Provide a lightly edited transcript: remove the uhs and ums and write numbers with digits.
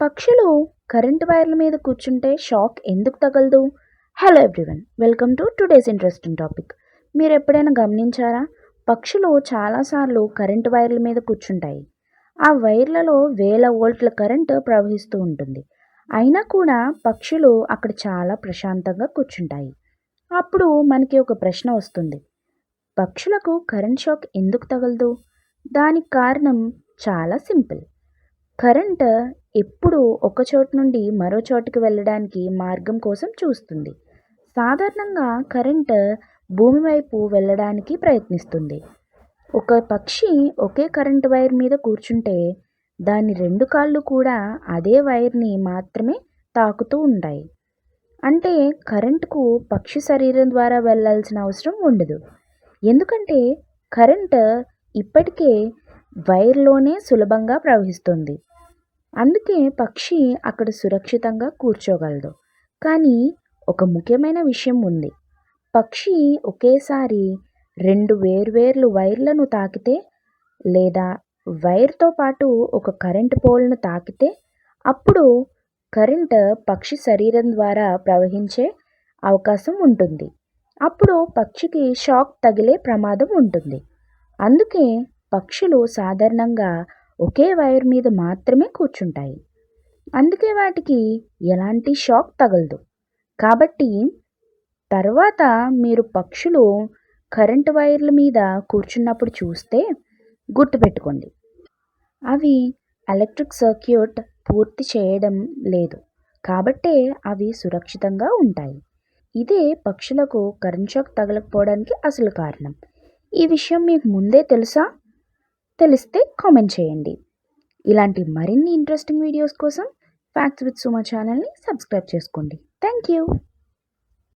పక్షులు కరెంటు వైర్ల మీద కూర్చుంటే షాక్ ఎందుకు తగలదు? Hello everyone, welcome to today's interesting topic. మీరు ఎప్పుడైనా గమనించారా? పక్షులు చాలాసార్లు కరెంటు వైర్ల మీద కూర్చుంటాయి. ఆ వైర్లలో వేల వోల్ట్ల కరెంటు ప్రవహిస్తూ ఉంటుంది. అయినా కూడా పక్షులు అక్కడ చాలా ప్రశాంతంగా కూర్చుంటాయి. అప్పుడు మనకి ఒక ప్రశ్న వస్తుంది. పక్షులకు కరెంట్ షాక్ ఎందుకు తగలదు? దానికి కారణం చాలా సింపుల్. కరెంట్ ఎప్పుడూ ఒక చోటు నుండి మరో చోటుకి వెళ్ళడానికి మార్గం కోసం చూస్తుంది. సాధారణంగా కరెంట్ భూమి వైపు వెళ్ళడానికి ప్రయత్నిస్తుంది. ఒక పక్షి ఒకే కరెంట్ వైర్ మీద కూర్చుంటే దాని రెండు కాళ్ళు కూడా అదే వైర్ని మాత్రమే తాకుతూ ఉంటాయి. అంటే కరెంటుకు పక్షి శరీరం ద్వారా వెళ్ళాల్సిన అవసరం ఉండదు. ఎందుకంటే కరెంట్ ఇప్పటికే వైర్లోనే సులభంగా ప్రవహిస్తుంది. అందుకే పక్షి అక్కడ సురక్షితంగా కూర్చోగలదు. కానీ ఒక ముఖ్యమైన విషయం ఉంది. పక్షి ఒకేసారి రెండు వేర్వేర్లు వైర్లను తాకితే లేదా వైర్తో పాటు ఒక కరెంటు పోల్ను తాకితే అప్పుడు కరెంట్ పక్షి శరీరం ద్వారా ప్రవహించే అవకాశం ఉంటుంది. అప్పుడు పక్షికి షాక్ తగిలే ప్రమాదం ఉంటుంది. అందుకే పక్షులు సాధారణంగా ఒకే వైర్ మీద మాత్రమే కూర్చుంటాయి. అందుకే వాటికి ఎలాంటి షాక్ తగలదు. కాబట్టి తర్వాత మీరు పక్షులు కరెంటు వైర్ల మీద కూర్చున్నప్పుడు చూస్తే గుర్తుపెట్టుకోండి, అవి ఎలక్ట్రిక్ సర్క్యూట్ పూర్తి చేయడం లేదు. కాబట్టే అవి సురక్షితంగా ఉంటాయి. ఇదే పక్షులకు కరెంట్ షాక్ తగలకపోవడానికి అసలు కారణం. ఈ విషయం మీకు ముందే తెలుసా? తెలిస్తే కామెంట్ చేయండి. ఇలాంటి మరిన్ని ఇంట్రెస్టింగ్ వీడియోస్ కోసం ఫ్యాక్ట్స్ విత్ సుమ ఛానల్ని సబ్స్క్రైబ్ చేసుకోండి. Thank you.